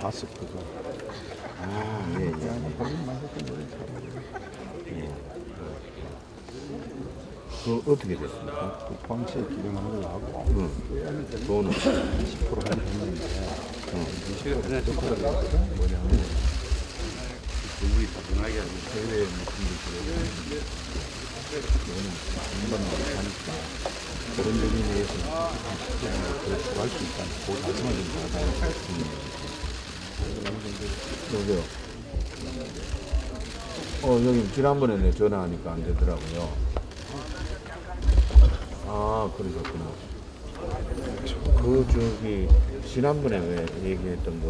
봤어 그거. 예, 예. 본인 만났던 노래 잘. 그 어떻게 됐습니까? 그 광채 기능하는 걸 하고 돈은 10% 할인했는데 20% 했거든. 뭐냐면 우리 가능하게 하는 해외에 무슨 분들이 이거는 인간으로 하니까 그런 적에 대해서 더 추가할 수 있다는 그 말씀을 좀 받아요. 여기요. 여기 지난번에 내 전화하니까 안 되더라고요. 아, 그러셨구나. 저기 지난번에 왜 얘기했던 그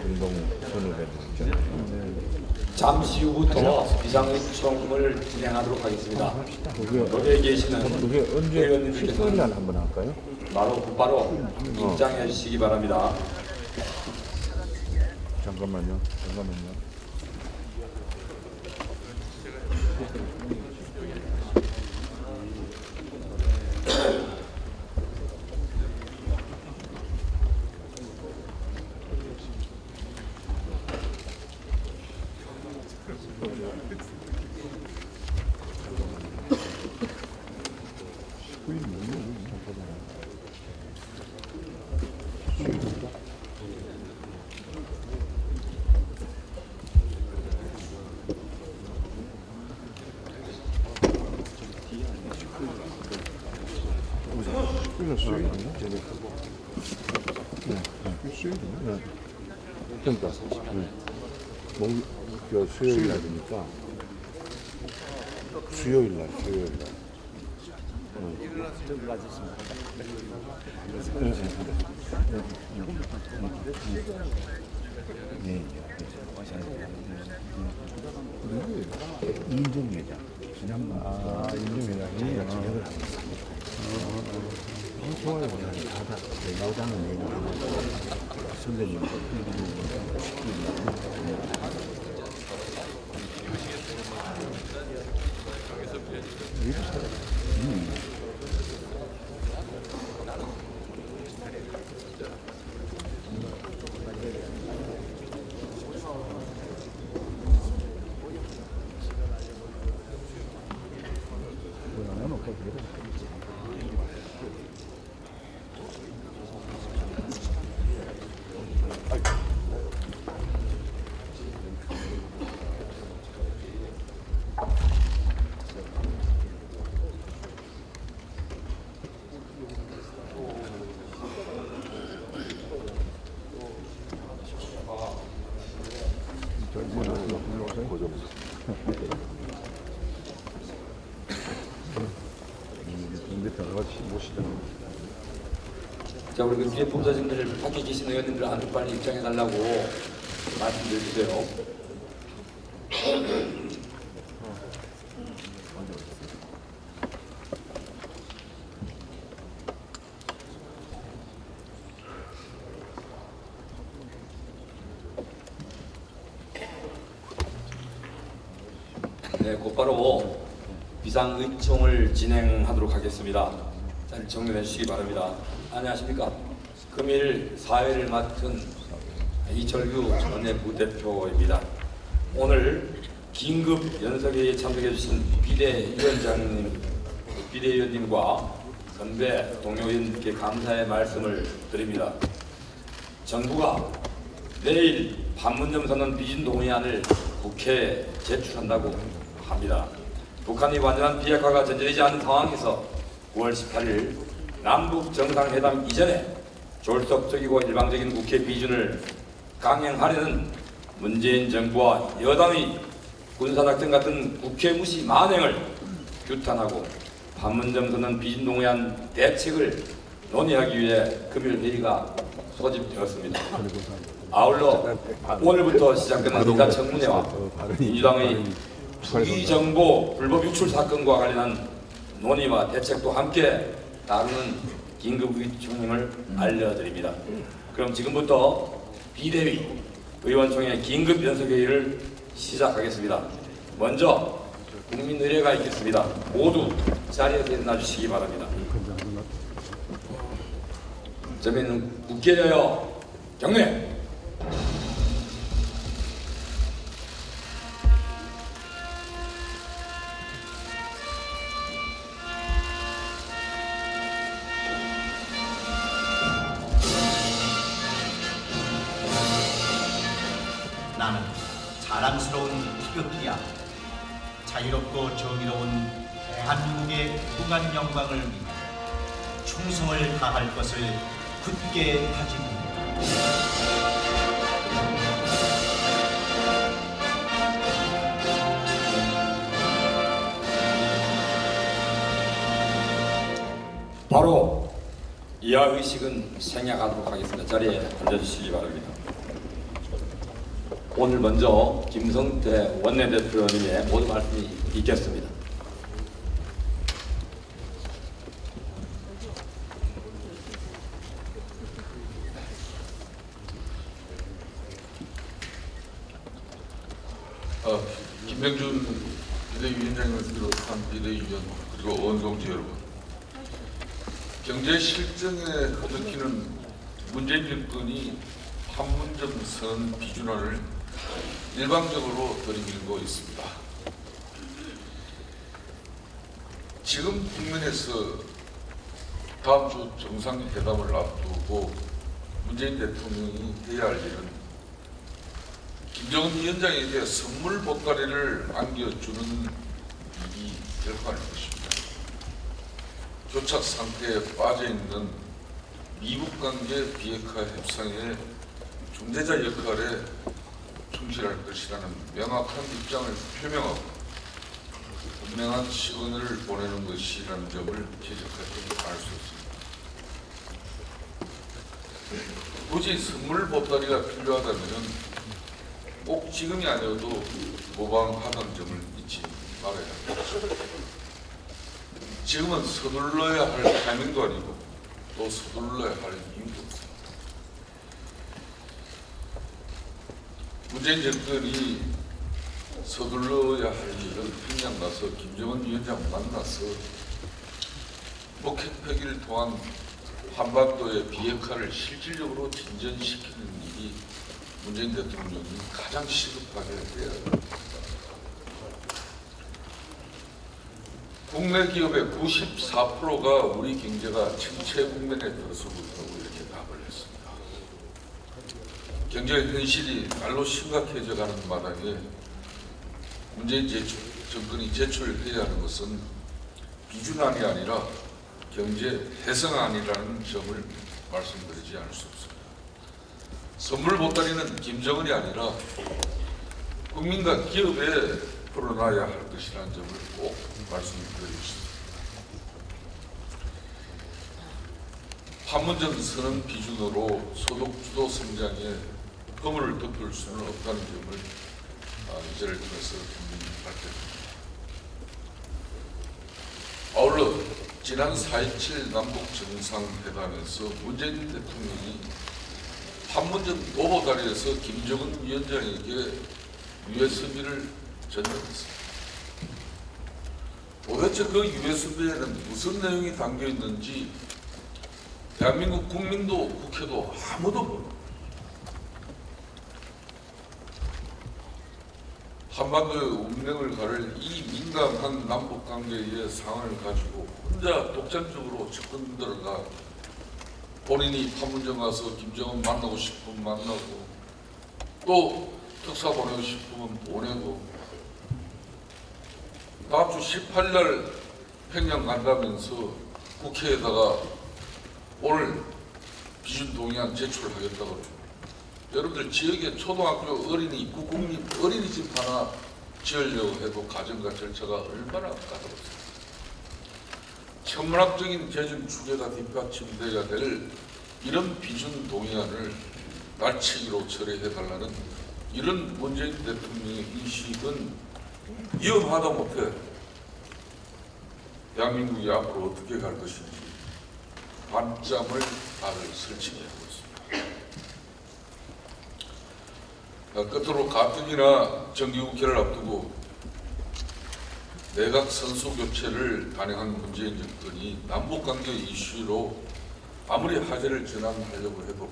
운동 선후배들 있잖아요. 잠시 후부터 비상의총을 진행하도록 하겠습니다. 여기에 계시는 그게 언제 의원님들께서는 수요일 날 한번 할까요? 곧바로 입장해 주시기 바랍니다. 잠깐만요. 그래서 수요일 아니야? 수요일이네. 그러니까 수요일 날이니까 수요일 날. 이인정 회장. 지난번 이인정 회장이 진행을 합니다. 좋아요. 다다 여자는 얘기하고 선생님도 자, 우리 그 뒤에 봉사진들 밖에 계신 의원님들 한번 빨리 입장해 달라고 말씀드려 주세요. 네, 곧바로 비상의총을 진행하도록 하겠습니다. 잘 정리해 주시기 바랍니다. 안녕하십니까. 금일 사회를 맡은 이철규 전내 부대표입니다. 오늘 긴급 연석회의에 참석해 주신 비대위원님과 선배 동료위원님께 감사의 말씀을 드립니다. 정부가 내일 판문점 선언 비준 동의안을 국회에 제출한다고 합니다. 북한이 완전한 비핵화가 전제되지 않은 상황에서 9월 18일 남북 정상회담 이전에 졸속적이고 일방적인 국회 비준을 강행하려는 문재인 정부와 여당의 군사작전 같은 국회 무시 만행을 규탄하고 판문점 선언 비준 동의안 대책을 논의하기 위해 금일 회의가 소집되었습니다. 아울러 오늘부터 시작되는 인사청문회와 민주당의 투기정보 불법 유출 사건과 관련한 논의와 대책도 함께 다루는 긴급의총을 알려드립니다. 그럼 지금부터 비대위 의원총회 긴급연석회의를 시작하겠습니다. 먼저 국민의례가 있겠습니다. 모두 자리에서 일어나 주시기 바랍니다. 저희는 국회여여 경례. 나는 자랑스러운 희극기야. 자유롭고 정의로운 대한민국의 무한 영광을 위해 충성을 다할 것을 굳게 다짐합니다. 바로 이하 의식은 생략하도록 하겠습니다. 자리에 앉아주시기 바랍니다. 오늘 먼저 김성태 원내대표님의 모든 말씀이 있겠습니다. 김병준 비대위원장을 비롯한 비대위원 그리고 원동지 여러분, 경제 실정에 흐느끼는 문재인 정권이 판문점 선 비준화를 일방적으로 들이밀고 있습니다. 지금 국면에서 다음 주 정상회담을 앞두고 문재인 대통령이 해야 할 일은 김정은 위원장에게 선물 보따리를 안겨주는 일이 될 거 아닐 것입니다. 교착 상태에 빠져있는 미국 관계 비핵화 협상의 중재자 역할에 충실할 것이라는 명확한 입장을 표명하고 분명한 시그널을 보내는 것이라는 점을 지적하지 않을 수 있습니다. 굳이 선물 보따리가 필요하다면 꼭 지금이 아니어도 모방하던 점을 잊지 말아야 합니다. 지금은 서둘러야 할 타이밍도 아니고 또 서둘러야 할 이유도 없습니다. 문재인 정권이 서둘러야 할 일은 평양 가서 김정은 위원장 만나서 북핵 폐기를 통한 한반도의 비핵화를 실질적으로 진전시키는 일이 문재인 대통령이 가장 시급하게 해야 합니다. 국내 기업의 94%가 우리 경제가 침체 국면에 들어서고 있다고 이렇게 답을 했습니다. 경제 현실이 날로 심각해져가는 마당에 문재인 정권이 제출해야 하는 것은 비준안이 아니라 경제 해성안이라는 점을 말씀드리지 않을 수 없습니다. 선물 보따리는 김정은이 아니라 국민과 기업에 풀어놔야 할 것이라는 점을 꼭 말씀드리겠습니다. 판문점 선언 기준으로 소득주도 성장에 허물을 덮을 수는 없다는 점을 이제를 통해서 분명히 밝혔습니다. 아울러 지난 4.27 남북 정상회담에서 문재인 대통령이 판문점 도보다리에서 김정은 위원장에게 USB를 전달했습니다. 도대체 그 USB에는 무슨 내용이 담겨 있는지 대한민국 국민도 국회도 아무도 모릅니다. 한반도의 운명을 가를 이 민감한 남북관계의 상황을 가지고 혼자 독점적으로 접근 들어가 본인이 판문점 가서 김정은 만나고 싶으면 만나고 또 특사 보내고 싶으면 보내고 다음 주 18일 평양 간다면서 국회에다가 오늘 비준 동의안 제출하겠다고. 여러분들 지역에 초등학교 어린이 국공립 어린이집 하나 지으려고 해도 과정과 절차가 얼마나 까다롭습니까? 천문학적인 재정 추계가 뒷받침돼야 될 이런 비준 동의안을 날치기로 처리해달라는 이런 문재인 대통령의 인식은 위험하다 못해 대한민국이 앞으로 어떻게 갈 것인지 반점을 다들 설치하고 있습니다. 끝으로 가뜩이나 정기국회를 앞두고 내각 선수 교체를 단행한 문재인 정권이 남북관계 이슈로 아무리 화제를 전환하려고 해도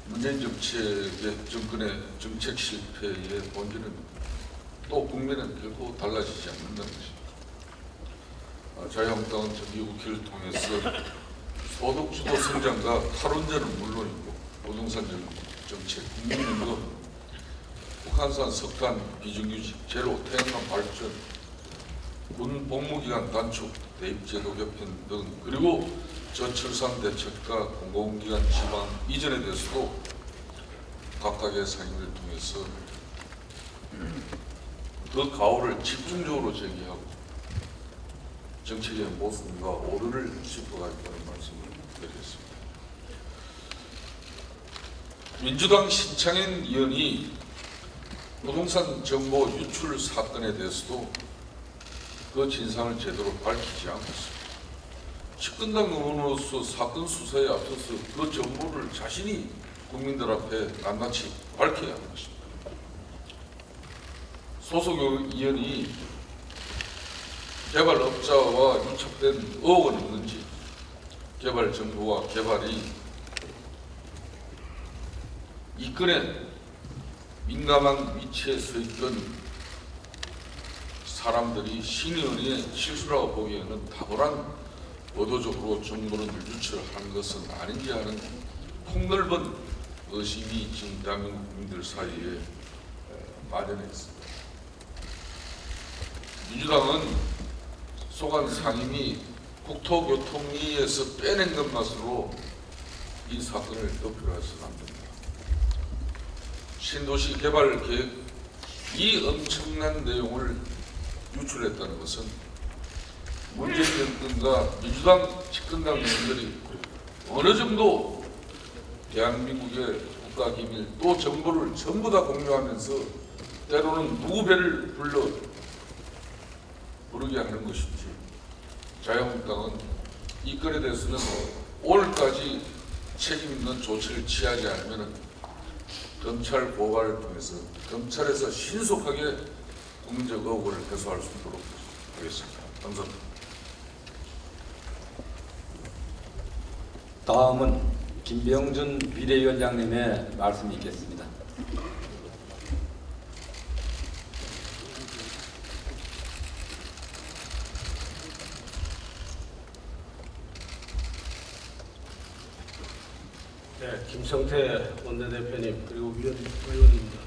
문재인 정권의 정책 실패의 본질은 또 국민은 결코 달라지지 않는다는 것입니다. 자유한국당은 정기국회를 통해서 소득주도 성장과 탈원전은 물론이고 부동산 정책, 국민연금, 북한산 석탄 비정규직 제로 태양광 발전 군 복무기간 단축 대입제도 개편 등 그리고 저출산 대책과 공공기관 지방 이전에 대해서도 각각의 상임을 통해서 그 가오를 집중적으로 제기하고 정책의 모순과 오류를 짚어가겠다는 말씀을 드리겠습니다. 민주당 신창현 의원이 부동산 정보 유출 사건에 대해서도 그 진상을 제대로 밝히지 않고 있습니다. 집권당 의원으로서 사건 수사에 앞서서 그 정보를 자신이 국민들 앞에 낱낱이 밝혀야 하는 것입니다. 소속 의원이 개발업자와 유착된 의혹은 없는지, 개발 정보와 개발이 이 건에 민감한 위치에 서 있던 사람들이 신 의원의 실수라고 보기에는 탁월한 의도적으로 정보를 유출하는 것은 아닌지 하는 폭넓은 의심이 지금 대한민국 국민들 사이에 만연해 있습니다. 민주당은 소관 상임위 국토교통위에서 빼낸 것만으로 이 사건을 덮으려 해서는 안 됩니다. 신도시 개발 계획 이 엄청난 내용을 유출했다는 것은 문재인 정권과 민주당 집권당 의원들이 어느 정도 대한민국의 국가기밀 또 정보를 전부 다 공유하면서 때로는 누구 배를 부르게 하는 것인지 자유한국당은 이 건에 대해서는 오늘까지 책임 있는 조치를 취하지 않으면 검찰 고발을 통해서 검찰에서 신속하게 국민적 의혹을 해소할 수 있도록 하겠습니다. 감사합니다. 다음은 김병준 비대위원장님의 말씀이 있겠습니다. 네, 김성태 원내대표님 그리고 의원님들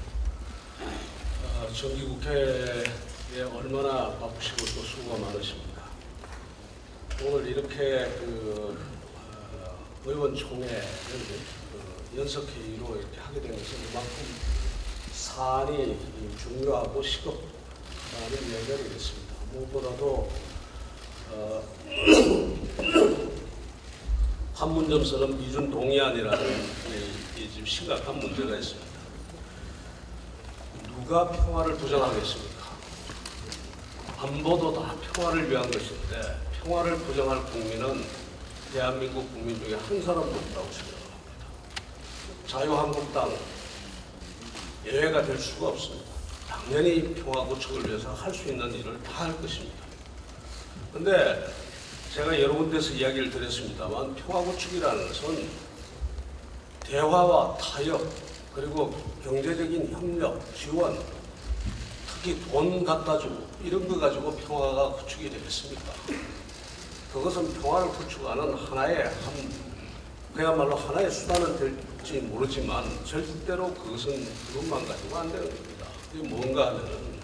정기국회에 얼마나 바쁘시고 또 수고가 많으십니까? 오늘 이렇게 의원총회 연석회의로 이렇게 하게 된 것은 그만큼 사안이 중요하고 시급하다는 이야기가 되겠습니다. 무엇보다도 판문점 기준 동의안이라는 지금 심각한 문제가 있습니다. 누가 평화를 부정하겠습니까? 안보도 다 평화를 위한 것인데 평화를 부정할 국민은 대한민국 국민 중에 한 사람도 없다고 생각합니다. 자유한국당 예외가 될 수가 없습니다. 당연히 평화 구축을 위해서 할 수 있는 일을 다 할 것입니다. 그런데 제가 여러 군데서 이야기를 드렸습니다만 평화 구축이라는 것은 대화와 타협 그리고 경제적인 협력, 지원, 특히 돈 갖다 주고 이런 거 가지고 평화가 구축이 되겠습니까? 그것은 평화를 구축하는 그야말로 하나의 수단은 될지 모르지만 절대로 그것만 가지고 안 되는 겁니다. 그게 뭔가 하면은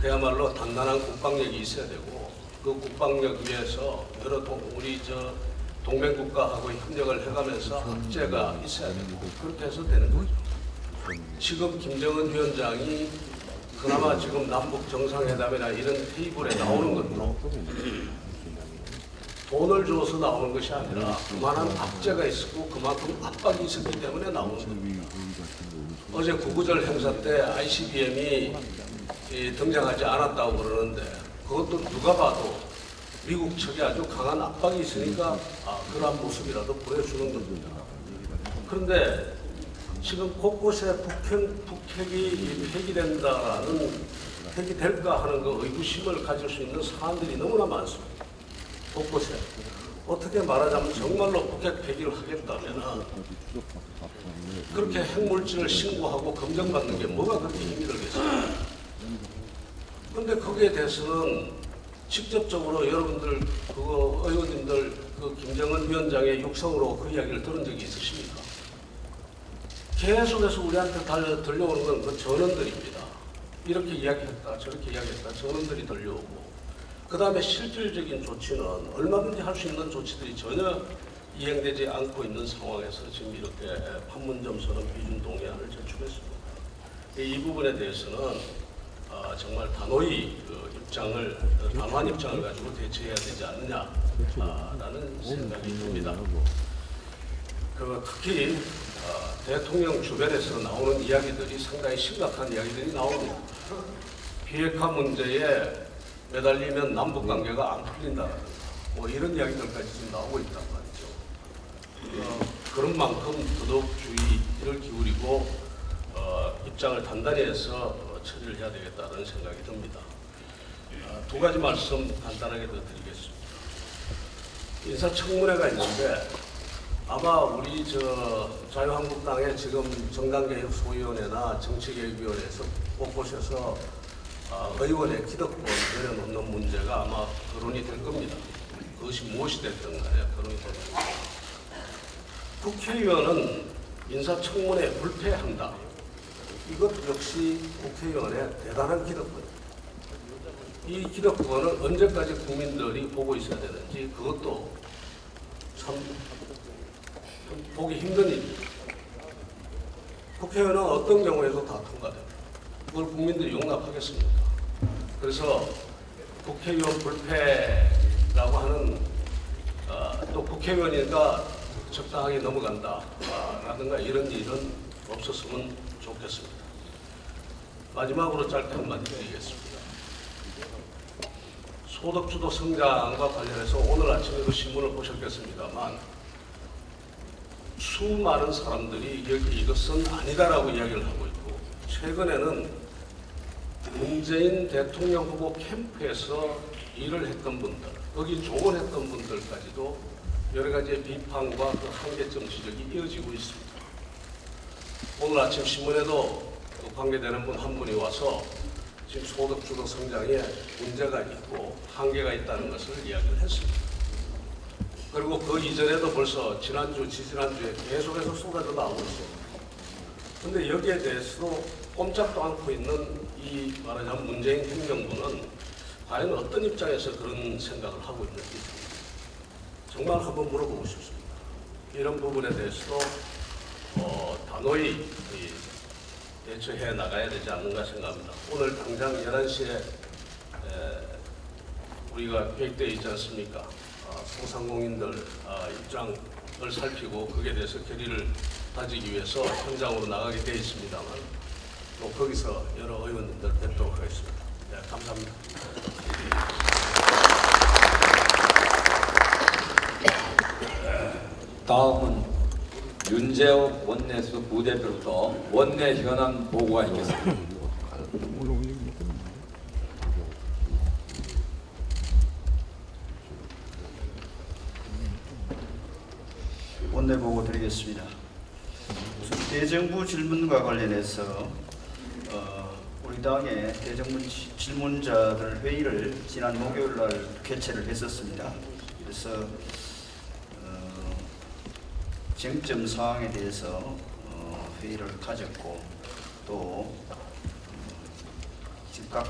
그야말로 단단한 국방력이 있어야 되고 그 국방력 위에서 여러 우리 동맹국가하고 협력을 해가면서 합재가 있어야 되고 그렇게 해서 되는 거죠. 지금 김정은 위원장이 그나마 지금 남북 정상회담이나 이런 테이블에 나오는 것도 돈을 줘서 나오는 것이 아니라 그만한 압제가 있었고 그만큼 압박이 있었기 때문에 나오는 겁니다. 어제 구구절 행사 때 ICBM이 등장하지 않았다고 그러는데 그것도 누가 봐도 미국 측에 아주 강한 압박이 있으니까 그러한 모습이라도 보여주는 겁니다. 그런데 지금 곳곳에 북핵이 폐기될까 하는 그 의구심을 가질 수 있는 사안들이 너무나 많습니다. 곳곳에. 어떻게 말하자면 정말로 북핵 폐기를 하겠다면 그렇게 핵물질을 신고하고 검증받는 게 뭐가 그렇게 힘이 들겠어요? 그런데 거기에 대해서는 직접적으로 여러분들 의원님들 김정은 위원장의 육성으로 그 이야기를 들은 적이 있으십니까? 계속해서 우리한테 들려오는 건 그 전원들입니다. 이렇게 이야기했다, 저렇게 이야기했다, 전원들이 들려오고, 그 다음에 실질적인 조치는 얼마든지 할 수 있는 조치들이 전혀 이행되지 않고 있는 상황에서 지금 이렇게 판문점 선언 비준 동의안을 제출했습니다. 이 부분에 대해서는 정말 단호히 단호한 입장을 가지고 대처해야 되지 않느냐라는 생각이 듭니다. 특히 대통령 주변에서 나오는 이야기들이 상당히 심각한 이야기들이 나옵니다. 비핵화 문제에 매달리면 남북 관계가 안 풀린다라든가 뭐 이런 이야기들까지 지금 나오고 있단 말이죠. 그런 만큼 더더욱 주의를 기울이고 입장을 단단히 해서 처리를 해야 되겠다는 생각이 듭니다. 두 가지 말씀 간단하게 더 드리겠습니다. 인사청문회가 있는데 아마 우리 자유한국당의 지금 정당개혁소위원회나 정치개혁위원회에서 곳곳에서 의원의 기득권 내려놓는 문제가 아마 거론이 될 겁니다. 그것이 무엇이 됐든 간에 거론이 될 겁니다. 국회의원은 인사청문회에 불패한다. 이것 역시 국회의원의 대단한 기득권입니다. 이 기득권을 언제까지 국민들이 보고 있어야 되는지 그것도 참 보기 힘든 일입니다. 국회의원은 어떤 경우에도 다 통과됩니다. 그걸 국민들이 용납하겠습니까? 그래서 국회의원 불패라고 하는 또 국회의원이니까 적당하게 넘어간다라든가 이런 일은 없었으면 좋겠습니다. 마지막으로 짧게 한마디 드리겠습니다. 소득주도 성장과 관련해서 오늘 아침에도 신문을 보셨겠습니다만 수많은 사람들이 이것은 아니다라고 이야기를 하고 있고, 최근에는 문재인 대통령 후보 캠프에서 일을 했던 분들, 거기 조언했던 분들까지도 여러 가지의 비판과 그 한계점 지적이 이어지고 있습니다. 오늘 아침 신문에도 관계되는 분 한 분이 와서 지금 소득주도 성장에 문제가 있고 한계가 있다는 것을 이야기를 했습니다. 그리고 그 이전에도 벌써 지난주, 지지난주에 계속해서 쏟아져 나오고 있습니다. 그런데 여기에 대해서도 꼼짝도 않고 있는 이 말하자면 문재인 행정부는 과연 어떤 입장에서 그런 생각을 하고 있는지 정말 한번 물어보고 싶습니다. 이런 부분에 대해서도 단호히 대처해 나가야 되지 않는가 생각합니다. 오늘 당장 11시에 우리가 계획되어 있지 않습니까? 소상공인들 입장을 살피고 거기에 대해서 결의를 다지기 위해서 현장으로 나가게 되어 있습니다만 또 거기서 여러 의원님들 뵙도록 하겠습니다. 네, 감사합니다. 다음은 윤재욱 원내수 부대표로부터 원내 현안 보고가 있겠습니다. 원내 보고 드리겠습니다. 우선 대정부 질문과 관련해서 우리 당의 대정부 질문자들 회의를 지난 목요일 날 개최를 했었습니다. 그래서 쟁점 사항에 대해서 회의를 가졌고 또 즉각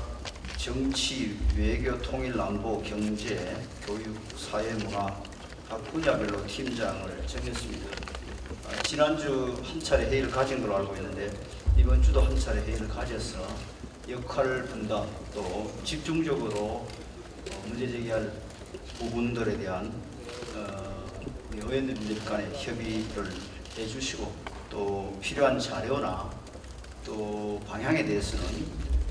정치, 외교, 통일, 안보, 경제, 교육, 사회, 문화 각 분야별로 팀장을 정했습니다. 지난주 한 차례 회의를 가진 걸로 알고 있는데 이번 주도 한 차례 회의를 가져서 역할 분담 또 집중적으로 문제 제기할 부분들에 대한 의원님들 간의 협의를 해주시고 또 필요한 자료나 또 방향에 대해서는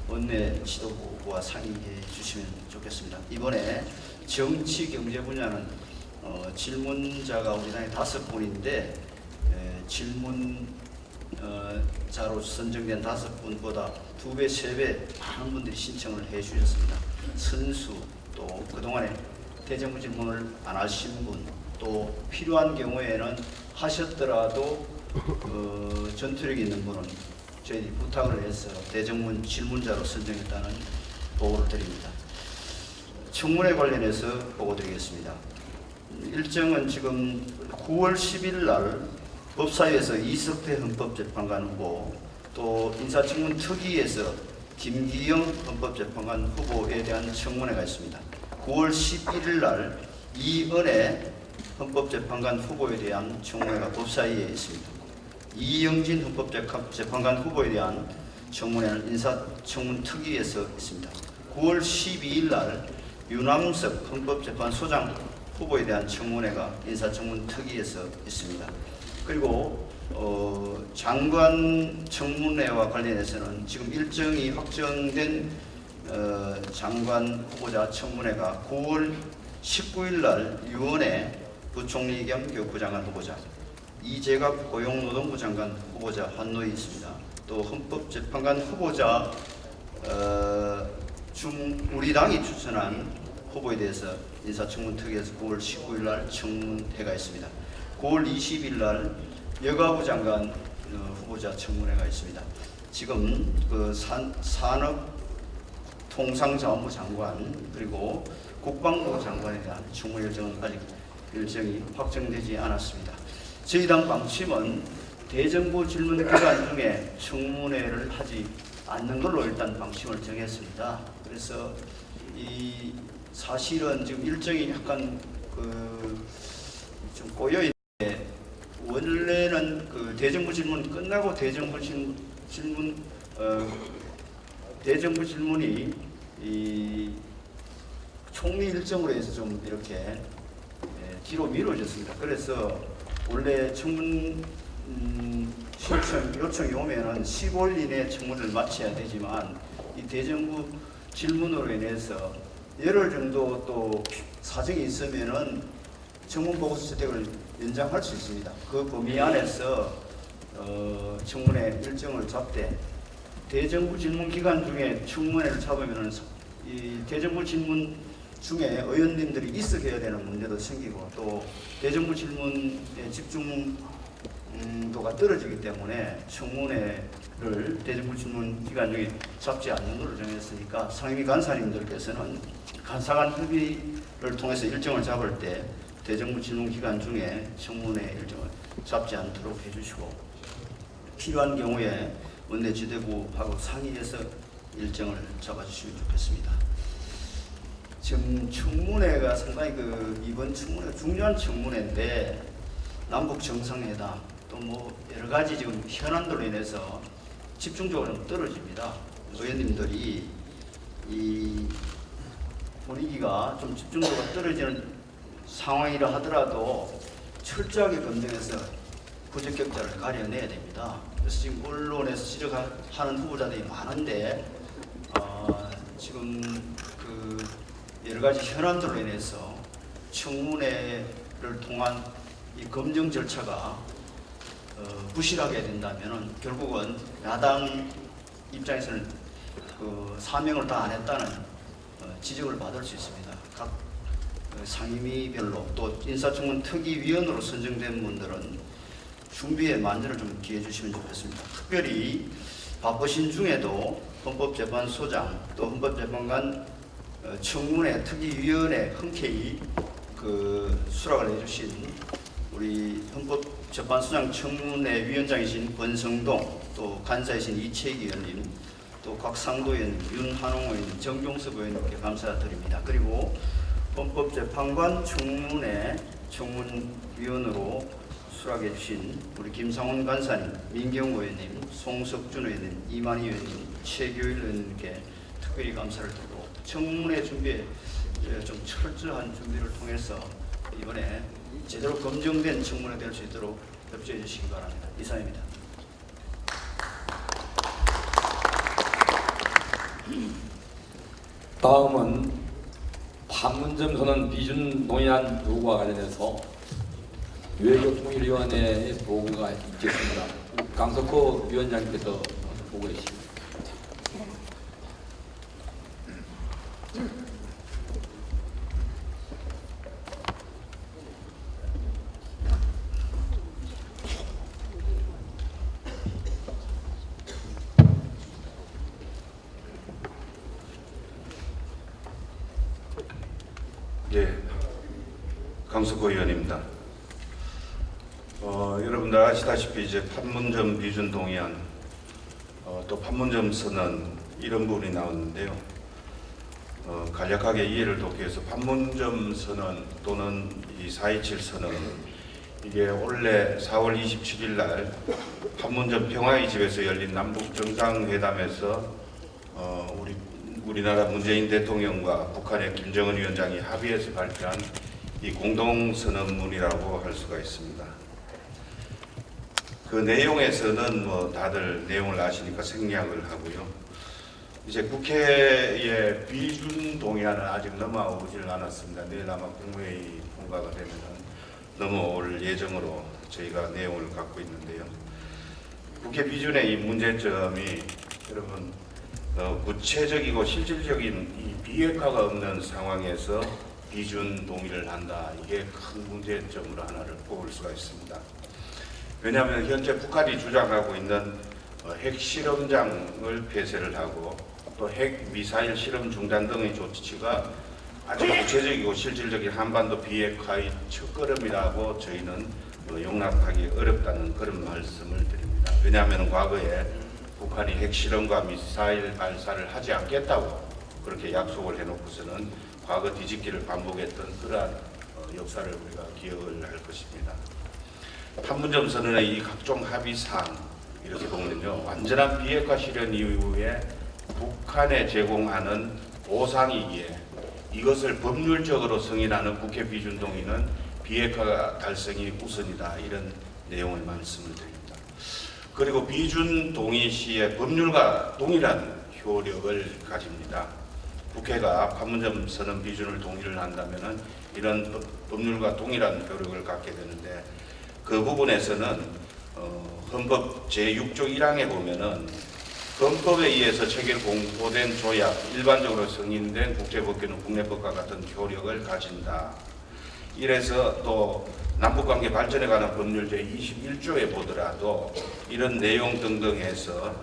원내 지도부와 상의해 주시면 좋겠습니다. 이번에 정치 경제 분야는 질문자가 우리 당에 5분인데 질문자로 선정된 5분보다 2배, 3배 많은 분들이 신청을 해 주셨습니다. 선수 또 그동안에 대정부 질문을 안 하신 분 또 필요한 경우에는 하셨더라도 전투력 있는 분은 저희들이 부탁을 해서 대정부 질문자로 선정했다는 보고를 드립니다. 청문회 관련해서 보고 드리겠습니다. 일정은 지금 9월 10일 날 법사위에서 이석태 헌법재판관 후보, 또 인사청문 특위에서 김기영 헌법재판관 후보에 대한 청문회가 있습니다. 9월 11일 날 이은혜 헌법재판관 후보에 대한 청문회가 법사위에 있습니다. 이영진 헌법재판관 후보에 대한 청문회는 인사청문 특위에서 있습니다. 9월 12일 날 유남석 헌법재판소장 후보에 대한 청문회가 인사청문 특위에서 있습니다. 그리고 장관 청문회와 관련해서는 지금 일정이 확정된 장관 후보자 청문회가 9월 19일 날 유은혜 부총리 겸 교육부 장관 후보자, 이재갑 고용노동부 장관 후보자 환노에 있습니다. 또 헌법재판관 후보자 중 우리 당이 추천한 후보에 대해서 인사청문 특위에서 9월 19일 날 청문회가 있습니다. 9월 20일 날 여가부 장관 후보자 청문회가 있습니다. 지금 그 산업통상자원부 장관 그리고 국방부 장관에 대한 청문 일정은 아직 일정이 확정되지 않았습니다. 저희 당 방침은 대정부 질문 기간 중에 청문회를 하지 않는 걸로 일단 방침을 정했습니다. 그래서 이 사실은 지금 일정이 약간 좀 꼬여 있는데, 원래는 그 대정부 질문 끝나고 대정부 질문이 이 총리 일정으로 해서 좀 이렇게 뒤로 미뤄졌습니다. 그래서 원래 청문 요청이 오면은 15일 이내에 청문을 마쳐야 되지만 이 대정부 질문으로 인해서 열흘 정도 또 사정이 있으면은 청문 보고서 채택을 연장할 수 있습니다. 그 범위 안에서 청문회 일정을 잡되 대정부 질문 기간 중에 청문회를 잡으면은 이 대정부 질문 중에 의원님들이 있어야 되는 문제도 생기고 또 대정부 질문에 집중도가 떨어지기 때문에 청문회를 대정부 질문 기간 중에 잡지 않는 걸로 정했으니까 상임위 간사님들께서는 간사간 협의를 통해서 일정을 잡을 때 대정부 질문 기간 중에 청문회 일정을 잡지 않도록 해주시고, 필요한 경우에 원내 지도부하고 상의해서 일정을 잡아주시면 좋겠습니다. 지금 청문회가 상당히 이번 청문회가 중요한 청문회인데 남북 정상회담 또 뭐 여러 가지 지금 현안들로 인해서 집중도가 좀 떨어집니다. 의원님들이 이 분위기가 좀 집중도가 떨어지는 상황이라 하더라도 철저하게 검증해서 부적격자를 가려내야 됩니다. 그래서 지금 언론에서 지적하는 후보자들이 많은데 지금 여러 가지 현안들로 인해서 청문회를 통한 이 검증 절차가 부실하게 된다면은 결국은 야당 입장에서는 사명을 다 안 했다는 지적을 받을 수 있습니다. 각 상임위별로 또 인사청문 특위위원으로 선정된 분들은 준비에 만전을 좀 기해 주시면 좋겠습니다. 특별히 바쁘신 중에도 헌법재판소장 또 헌법재판관 청문회 특위위원회 흔쾌히 수락을 해주신 우리 헌법재판소장 청문회 위원장이신 권성동, 또 간사이신 이채기 의원님, 또 곽상도 의원님, 윤한홍 의원님, 정종섭 의원님께 감사드립니다. 그리고 헌법재판관 청문회 청문위원으로 수락해 주신 우리 김상훈 간사님, 민경호 의원님, 송석준 의원님, 이만희 의원님, 최교일 의원님께 특별히 감사를 드리고, 청문회 준비에 좀 철저한 준비를 통해서 이번에 제대로 검증된 청문회 될 수 있도록 협조해 주시기 바랍니다. 이상입니다. 다음은 판문점 선언 비준 논의안 요구와 관련해서 외교통일위원회의 보고가 있겠습니다. 강석호 위원장께서 보고해 주십니다. 예, 강석호 의원입니다. 여러분 다 아시다시피 이제 판문점 비준 동의안, 또 판문점 선언 이런 부분이 나왔는데요. 간략하게 이해를 돕기 위해서 판문점 선언 또는 이 4.27 선언, 이게 원래 4월 27일 날 판문점 평화의 집에서 열린 남북 정상회담에서 우리나라 문재인 대통령과 북한의 김정은 위원장이 합의해서 발표한 이 공동선언문이라고 할 수가 있습니다. 그 내용에서는 뭐 다들 내용을 아시니까 생략을 하고요. 이제 국회의 비준 동의안은 아직 넘어오질 않았습니다. 내일 아마 국무회의 통과가 되면 넘어올 예정으로 저희가 내용을 갖고 있는데요. 국회 비준의 이 문제점이 여러분 구체적이고 실질적인 이 비핵화가 없는 상황에서 비준 동의를 한다. 이게 큰 문제점으로 하나를 꼽을 수가 있습니다. 왜냐하면 현재 북한이 주장하고 있는 핵실험장을 폐쇄를 하고 또 핵미사일 실험 중단 등의 조치가 아주 구체적이고 실질적인 한반도 비핵화의 첫걸음이라고 저희는 용납하기 어렵다는 그런 말씀을 드립니다. 왜냐하면 과거에 북한이 핵실험과 미사일 발사를 하지 않겠다고 그렇게 약속을 해놓고서는 과거 뒤집기를 반복했던 그러한 역사를 우리가 기억을 할 것입니다. 판문점 선언의 이 각종 합의사항 이렇게 보면요, 완전한 비핵화 실현 이후에 북한에 제공하는 보상이기에 이것을 법률적으로 승인하는 국회 비준 동의는 비핵화 달성이 우선이다, 이런 내용을 말씀을 드립니다. 그리고 비준 동의 시에 법률과 동일한 효력을 가집니다. 국회가 판문점 선언 비준을 동의를 한다면 이런 법률과 동일한 효력을 갖게 되는데, 그 부분에서는 헌법 제6조 1항에 보면은 헌법에 의해서 체결 공포된 조약, 일반적으로 승인된 국제법규는 국내법과 같은 효력을 가진다. 이래서 또 남북관계 발전에 관한 법률 제21조에 보더라도 이런 내용 등등 해서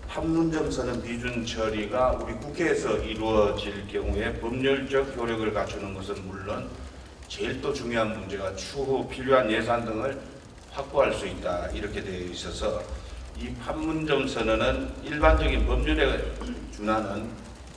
판문점 선언 비준 처리가 우리 국회에서 이루어질 경우에 법률적 효력을 갖추는 것은 물론 제일 또 중요한 문제가 추후 필요한 예산 등을 확보할 수 있다, 이렇게 되어 있어서 이 판문점 선언은 일반적인 법률에 준하는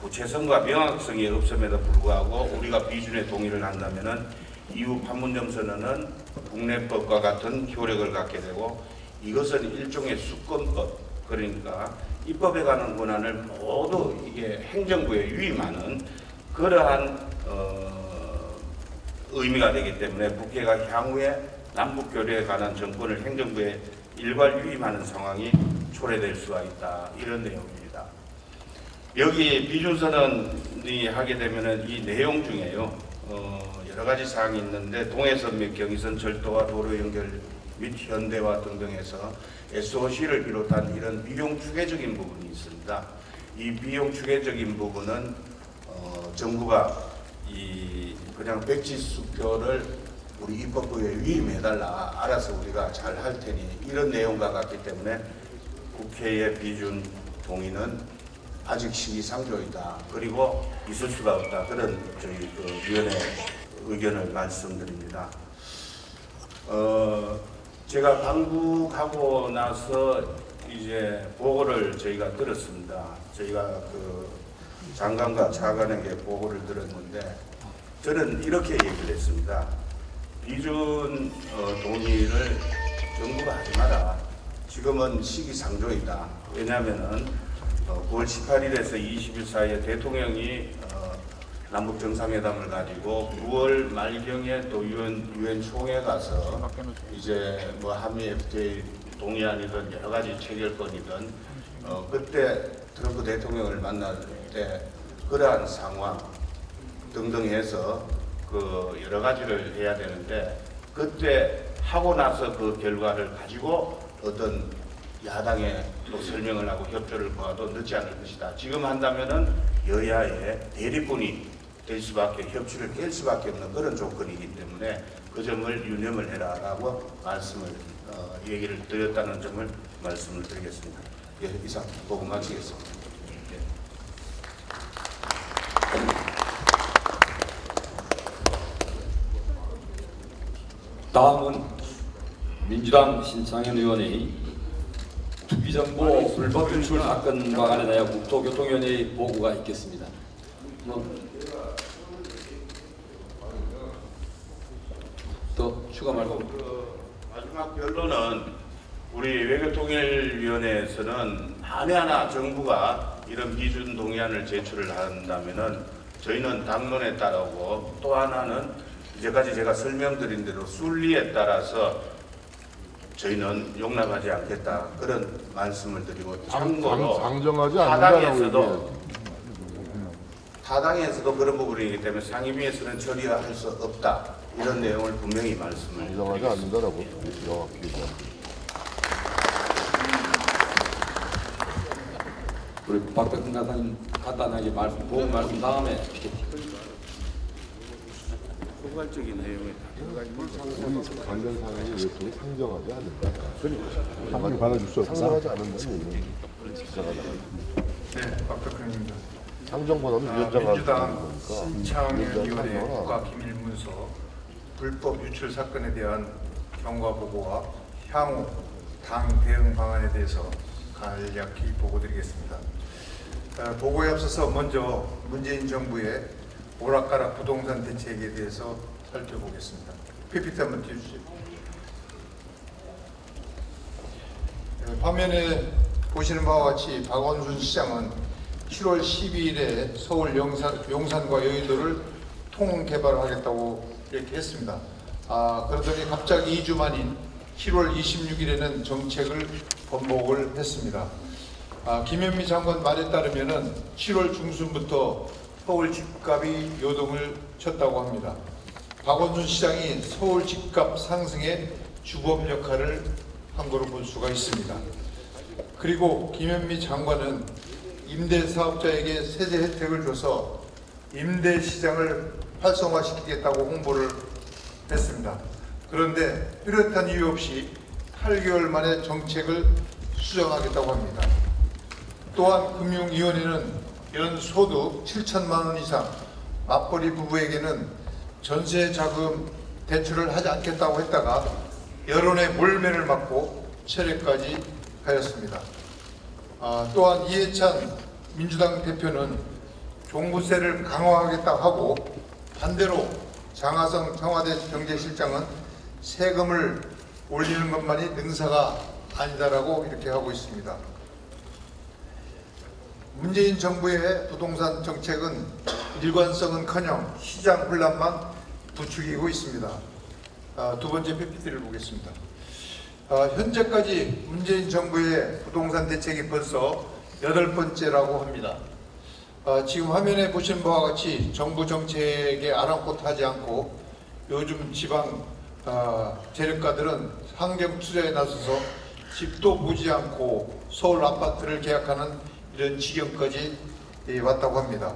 구체성과 명확성이 없음에도 불구하고 우리가 비준에 동의를 한다면은 이후 판문점 선언은 국내법과 같은 효력을 갖게 되고, 이것은 일종의 수권법, 그러니까 입법에 관한 권한을 모두 이게 행정부에 위임하는 그러한 의미가 되기 때문에 국회가 향후에 남북 교류에 관한 정권을 행정부에 일괄 위임하는 상황이 초래될 수가 있다, 이런 내용입니다. 여기 비준선언이 하게 되면은 이 내용 중에요, 여러 가지 사항이 있는데 동해선 및 경의선 철도와 도로 연결 및 현대화 등등에서 SOC를 비롯한 이런 비용 추계적인 부분이 있습니다. 이 비용 추계적인 부분은 정부가 그냥 백지 수표를 우리 입법부에 위임해달라, 알아서 우리가 잘 할 테니, 이런 내용과 같기 때문에 국회의 비준 동의는 아직 시기상조이다, 그리고 있을 수가 없다, 그런 저희 위원회 의견을 말씀드립니다. 제가 방북하고 나서 이제 보고를 저희가 들었습니다. 저희가 장관과 차관에게 보고를 들었는데 저는 이렇게 얘기를 했습니다. 비준 동의를 정부가 하지 마라. 지금은 시기상조이다. 왜냐하면은 9월 18일에서 20일 사이에 대통령이 남북 정상회담을 가지고 9월 말경에 또 유엔 총회 가서 이제 뭐 한미 FTA 동의안이든 여러 가지 체결권이든 그때 트럼프 대통령을 만날 때 그러한 상황 등등 해서 여러 가지를 해야 되는데, 그때 하고 나서 그 결과를 가지고 어떤 야당에 또 설명을 하고 협조를 구하도 늦지 않을 것이다. 지금 한다면은 여야의 대립군이 될 수밖에, 협치를 깰 수밖에 없는 그런 조건이기 때문에 그 점을 유념을 해라라고 얘기를 드렸다는 점을 말씀을 드리겠습니다. 예, 이상 보고 마치겠습니다. 다음은 민주당 신창현 의원의 투기정보 불법 유출 사건과 관련하여 국토교통위원회의 보고가 있겠습니다. 또 추가 말씀. 마지막 결론은 우리 외교통일위원회에서는 만에 하나 정부가 이런 비준 동의안을 제출을 한다면은 저희는 당론에 따르고 또 하나는 이제까지 제가 설명드린 대로 순리에 따라서 저희는 용납하지 않겠다 그런 말씀을 드리고 참고로 상정하지 않는다라고 타당에서도 그런 부분이기 때문에 상임위에서는 처리할 수 없다 이런 내용을 분명히 말씀을 상정하지 드리겠습니다. 않는다라고 명확히 얘기합니다. 우리 박덕근 간사님 간단하게 보고 말씀 다음에 피켓팅. 포괄적인 내용이 우리 관련 사항이 왜 그게 상정하지 않는다. 그러니까 받아줄 수 없다. 상정하지 않는다는 얘기는 네, 박덕근입니다. 상정보다는 위원장가 민주당 거니까 신창현위원회 국가기밀문서 불법 유출 사건에 대한 경과 보고와 향후 당 대응 방안에 대해서 간략히 보고드리겠습니다. 보고에 앞서서 먼저 문재인 정부의 오락가락 부동산 대책에 대해서 살펴보겠습니다. PPT 한번 띄워주세요. 화면에 보시는 바와 같이 박원순 시장은 7월 12일에 서울 용산과 여의도를 통개발하겠다고 이렇게 했습니다. 그러더니 갑자기 2주 만인 7월 26일에는 정책을 번복을 했습니다. 김현미 장관 말에 따르면 7월 중순부터 서울 집값이 요동을 쳤다고 합니다. 박원순 시장이 서울 집값 상승에 주범 역할을 한 거로 볼 수가 있습니다. 그리고 김현미 장관은 임대사업자에게 세제 혜택을 줘서 임대시장을 활성화시키겠다고 홍보를 했습니다. 그런데 뚜렷한 이유 없이 8개월 만에 정책을 수정하겠다고 합니다. 또한 금융위원회는 연소득 7천만 원 이상 맞벌이 부부에게는 전세 자금 대출을 하지 않겠다고 했다가 여론의 몰매를 맞고 철회까지 하였습니다. 또한 이해찬 민주당 대표는 종부세를 강화하겠다 하고 반대로 장하성 청와대 경제실장은 세금을 올리는 것만이 능사가 아니다라고 이렇게 하고 있습니다. 문재인 정부의 부동산 정책은 일관성은커녕 시장 혼란만 부추기고 있습니다. 두 번째 PPT를 보겠습니다. 현재까지 문재인 정부의 부동산 대책이 벌써 8번째라고 합니다. 지금 화면에 보시는 바와 같이 정부 정책에 아랑곳하지 않고 요즘 지방 재력가들은 환경 투자에 나서서 집도 보지 않고 서울 아파트를 계약하는 이런 지경까지 왔다고 합니다.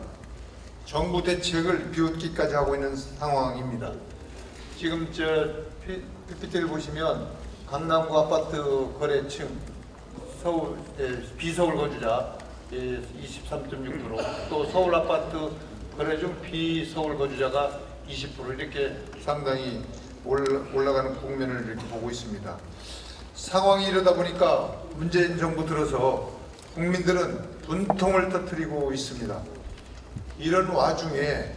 정부 대책을 비웃기까지 하고 있는 상황입니다. 지금 PPT를 보시면 강남구 아파트 거래층 서울 비서울 거주자 23.6%, 또 서울 아파트 거래 중 비서울 거주자가 20% 이렇게 상당히 올라가는 국면을 이렇게 보고 있습니다. 상황이 이러다 보니까 문재인 정부 들어서 국민들은 분통을 터뜨리고 있습니다. 이런 와중에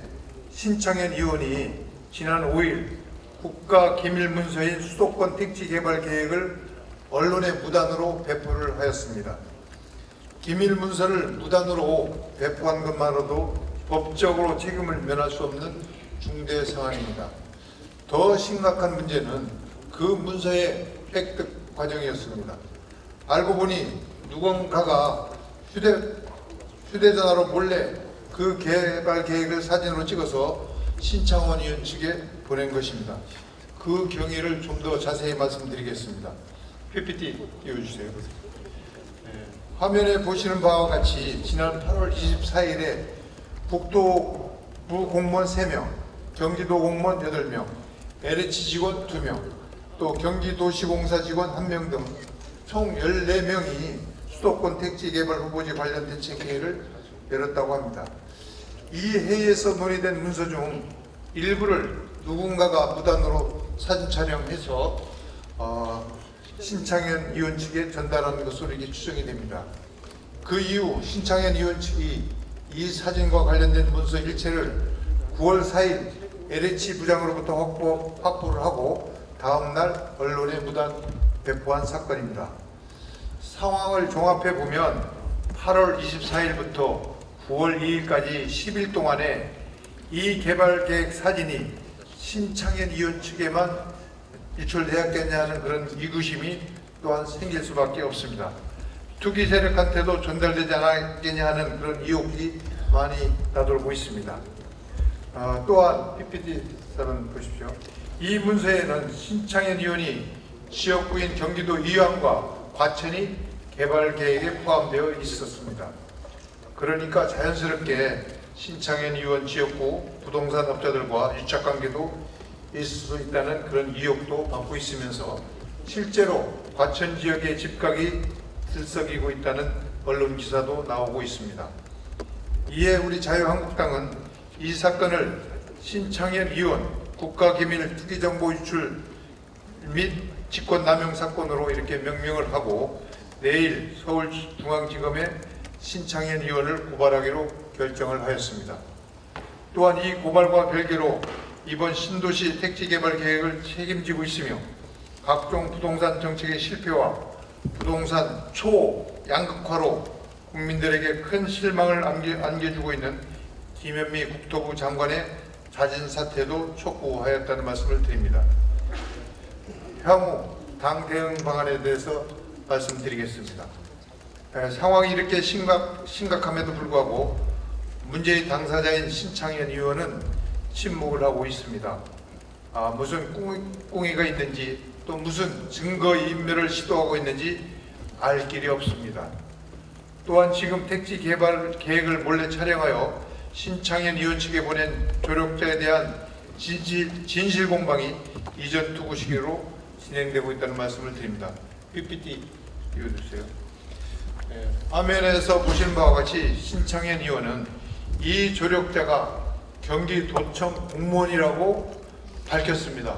신창현 의원이 지난 5일 국가기밀문서인 수도권 택지 개발 계획을 언론에 무단으로 배포를 하였습니다. 기밀문서를 무단으로 배포한 것만으로도 법적으로 책임을 면할 수 없는 중대 사안입니다. 더 심각한 문제는 그 문서의 획득 과정이었습니다. 알고 보니 누군가가 휴대전화로 몰래 그 개발 계획을 사진으로 찍어서 신창원 의원 측에 보낸 것입니다. 그 경위를 좀 더 자세히 말씀드리겠습니다. PPT 띄워주세요. 화면에 보시는 바와 같이 지난 8월 24일에 북도부 공무원 3명, 경기도 공무원 8명, LH 직원 2명, 또 경기도시공사 직원 1명 등 총 14명이 수도권 택지 개발 후보지 관련 대책회의를 열었다고 합니다. 이 회의에서 논의된 문서 중 일부를 누군가가 무단으로 사진 촬영해서 신창현 의원 측에 전달한 것으로 이게 추정이 됩니다. 그 이후 신창현 의원 측이 이 사진과 관련된 문서 일체를 9월 4일 LH 부장으로부터 확보를 하고 다음날 언론에 무단 배포한 사건입니다. 상황을 종합해 보면 8월 24일부터 9월 2일까지 10일 동안에 이 개발 계획 사진이 신창현 의원 측에만 유출되었겠냐는 그런 의구심이 또한 생길 수밖에 없습니다. 투기 세력한테도 전달되지 않았겠냐 하는 그런 의혹이 많이 나돌고 있습니다. 또한 PPT 사진 보십시오. 이 문서에는 신창현 의원이 지역구인 경기도 의왕과 과천이 개발 계획에 포함되어 있었습니다. 그러니까 자연스럽게 신창현 의원 지역구 부동산 업자들과 유착관계도 있을 수 있다는 그런 의혹도 받고 있으면서 실제로 과천 지역의 집값이 들썩이고 있다는 언론 기사도 나오고 있습니다. 이에 우리 자유한국당은 이 사건을 신창현 의원 국가기밀 투기정보 유출 및 직권남용 사건으로 이렇게 명명을 하고 내일 서울중앙지검에 신창현 의원을 고발하기로 결정을 하였습니다. 또한 이 고발과 별개로 이번 신도시 택지개발 계획을 책임지고 있으며 각종 부동산 정책의 실패와 부동산 초양극화로 국민들에게 큰 실망을 안겨주고 있는 김현미 국토부 장관의 자진 사퇴도 촉구하였다는 말씀을 드립니다. 향후 당 대응 방안에 대해서 말씀드리겠습니다. 상황이 이렇게 심각함에도 불구하고 문제의 당사자인 신창현 의원은 침묵을 하고 있습니다. 무슨 꿍이가 있는지 또 무슨 증거인멸을 시도하고 있는지 알 길이 없습니다. 또한 지금 택지 개발 계획을 몰래 촬영하여 신창현 의원 측에 보낸 조력자에 대한 진실 공방이 이전 투구 시기로 진행되고 있다는 말씀을 드립니다. PPT 띄워주세요. 화면에서 보시는 바와 같이 신창현 의원은 이 조력자가 경기도청 공무원이라고 밝혔습니다.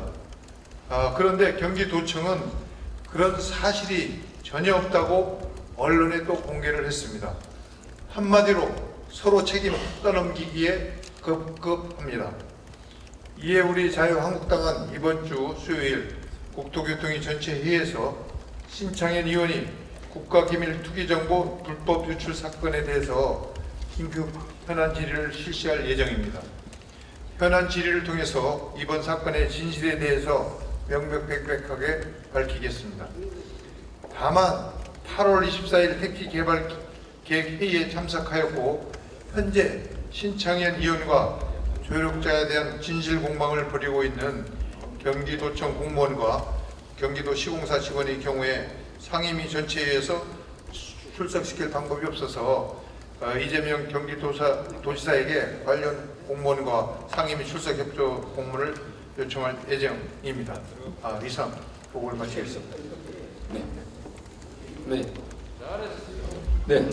그런데 경기도청은 그런 사실이 전혀 없다고 언론에 또 공개를 했습니다. 한마디로 서로 책임 떠넘기기에 급급합니다. 이에 우리 자유한국당은 이번 주 수요일 국토교통위 전체 회의에서 신창현 의원이 국가기밀 투기정보 불법 유출 사건에 대해서 긴급 현안 질의를 실시할 예정입니다. 현안 질의를 통해서 이번 사건의 진실에 대해서 명명백백하게 밝히겠습니다. 다만 8월 24일 택지 개발 계획 회의에 참석하였고 현재 신창현 의원과 조력자에 대한 진실 공방을 벌이고 있는 경기도청 공무원과 경기도시공사 직원의 경우에 상임위 전체회에서 출석시킬 방법이 없어서 이재명 경기도지사에게 관련 공무원과 상임위 출석 협조 공문을 요청할 예정입니다. 이상 보고를 마치겠습니다.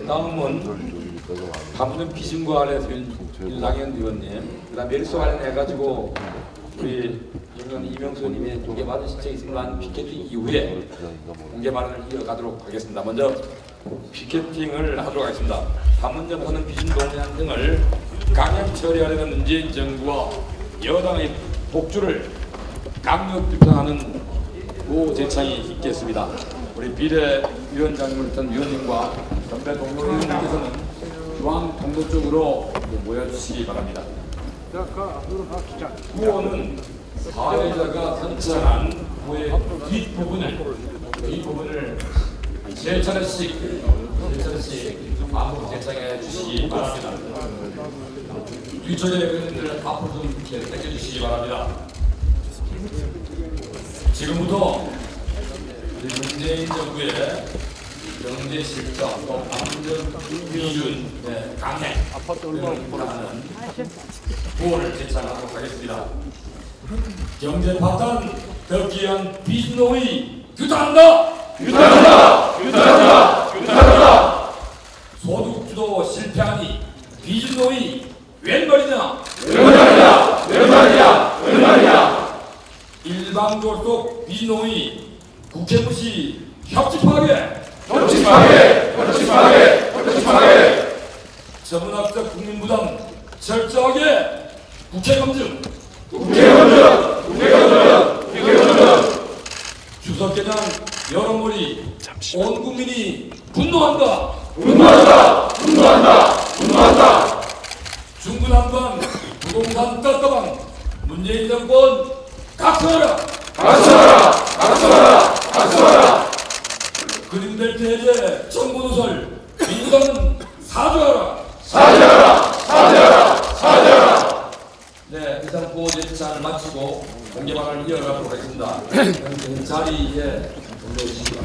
다음은 파문전 비준과 관련해서 윤상현 의원님, 그다음 멸수 관련해가지고 우리 이명수님의 공개 발언 신청이 있지만 피켓팅 이후에 공개 발언을 이어가도록 하겠습니다. 먼저 피켓팅을 하도록 하겠습니다. 파문전 하는 비준 동의안 등을 강력 처리하려는 문재인 정부와 여당의 복주를 강력 비판하는 고재창이 있겠습니다. 우리 비례위원장님을 던 위원님과 선배 동료님께서는 중앙 통로 쪽으로 모여주시기 바랍니다. 후원은 사회자가 선창한 후의 뒷부분을 세 차례씩 반복 제창해 주시기 바랍니다. 뒤쪽에 그분들 앞으로 좀 당겨주시기 바랍니다. 지금부터 문재인 정부의 경제 실정, 또 안전 비준 강행 등을 하는 구호를 제창하도록 하겠습니다. 경제 파탄 덮기 위한 비준노의 규탄한다! 규탄한다! 규탄한다! 규탄한다! 소득 주도 실패하니 비준노의 웬 말이냐? 웬 말이냐? 웬 말이냐? 웬 말이냐? 일방적으로 비준노의 국회 무시, 협치 파괴, 전문학적 국민부담 철저하게 국회 검증, 추석 개장 여론몰이 온 국민이 분노한다. 중구난방 부동산 깎아방 문재인 정권 각성하라. 그린벨트 해제 정부노설 민주당은 사죄하라. 네, 이상 보호 제차를 마치고 공개방을 이어가도록 하겠습니다. 자리에 올려주시기 바랍니다.